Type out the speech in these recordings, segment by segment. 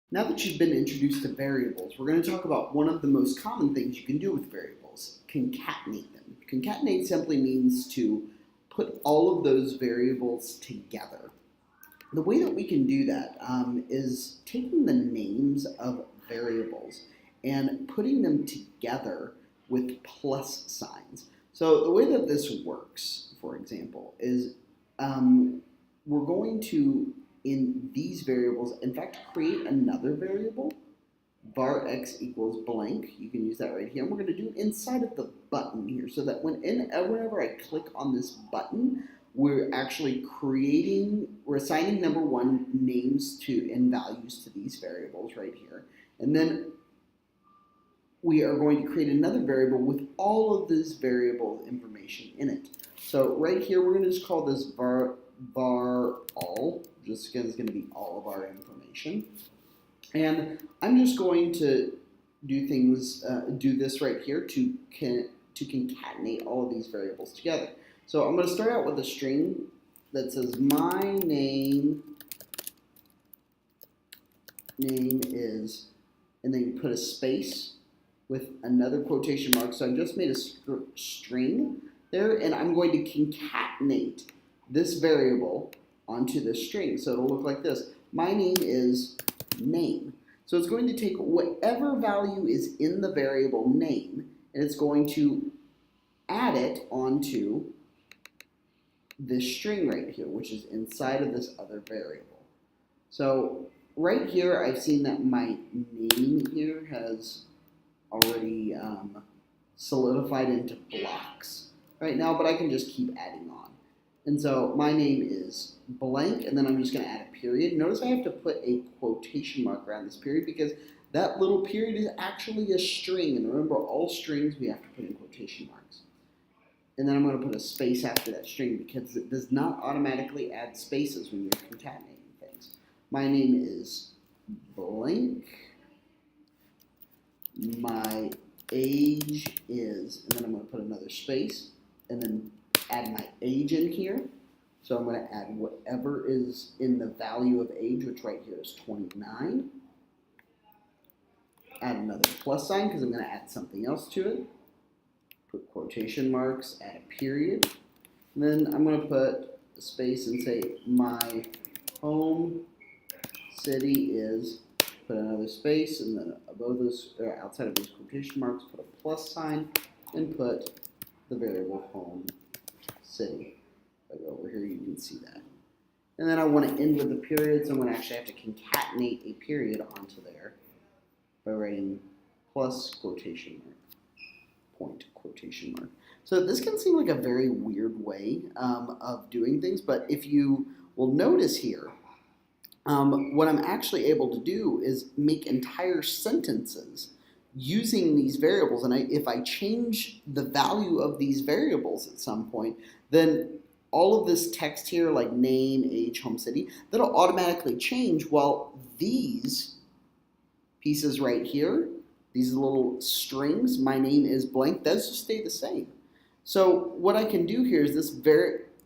Now that you've been introduced to variables, we're going to talk about one of the most common things you can do with variables: concatenate them. Concatenate simply means to put all of those variables together. The way that we can do that is taking the names of variables and putting them together with plus signs. So the way that this works, for example, is we're going to, in these variables, in fact, create another variable, var x equals blank. You can use that right here. And we're going to do it inside of the button here, so that whenever I click on this button, we're actually we're assigning number one names to and values to these variables right here. And then we are going to create another variable with all of this variable information in it. So right here, we're going to just call this var all, just because it's going to be all of our information. And I'm just going to do this right here to concatenate all of these variables together. So I'm going to start out with a string that says my name is, and then you put a space with another quotation mark. So I just made a string there, and I'm going to concatenate this variable onto this string. So it'll look like this. My name is name. So it's going to take whatever value is in the variable name, and it's going to add it onto this string right here, which is inside of this other variable. So right here, I've seen that my name here has already solidified into blocks right now, but I can just keep adding on. And so my name is blank, and then I'm just going to add a period. Notice I have to put a quotation mark around this period because that little period is actually a string. And remember, all strings we have to put in quotation marks. And then I'm going to put a space after that string because it does not automatically add spaces when you're concatenating things. My name is blank. My age is, and then I'm going to put another space, and then add my age in here. So I'm going to add whatever is in the value of age, which right here is 29. Add another plus sign because I'm going to add something else to it. Put quotation marks, add a period. And then I'm going to put a space and say my home city is, put another space, and then above those, or outside of those quotation marks, put a plus sign and put the variable home city. If I go over here, you can see that. And then I want to end with the period, so I'm going to actually have to concatenate a period onto there by writing plus quotation mark, point quotation mark. So this can seem like a very weird way of doing things, but if you will notice here, what I'm actually able to do is make entire sentences using these variables. And if I change the value of these variables at some point, then all of this text here, like name, age, home, city, that'll automatically change, while these pieces right here, these little strings, my name is blank, those just stay the same. So what I can do here is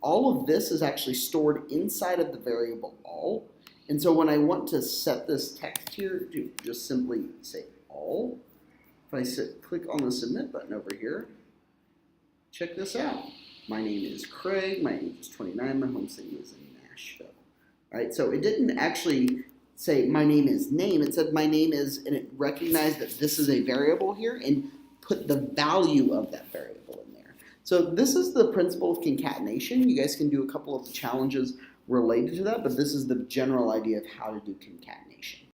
all of this is actually stored inside of the variable all. And so when I want to set this text here to just simply say all, if I click on the submit button over here, check this out. My name is Craig, my age is 29, my home city is in Nashville. All right, so it didn't actually say my name is name, it said my name is, and it recognized that this is a variable here and put the value of that variable in there. So this is the principle of concatenation. You guys can do a couple of challenges related to that, but this is the general idea of how to do concatenation.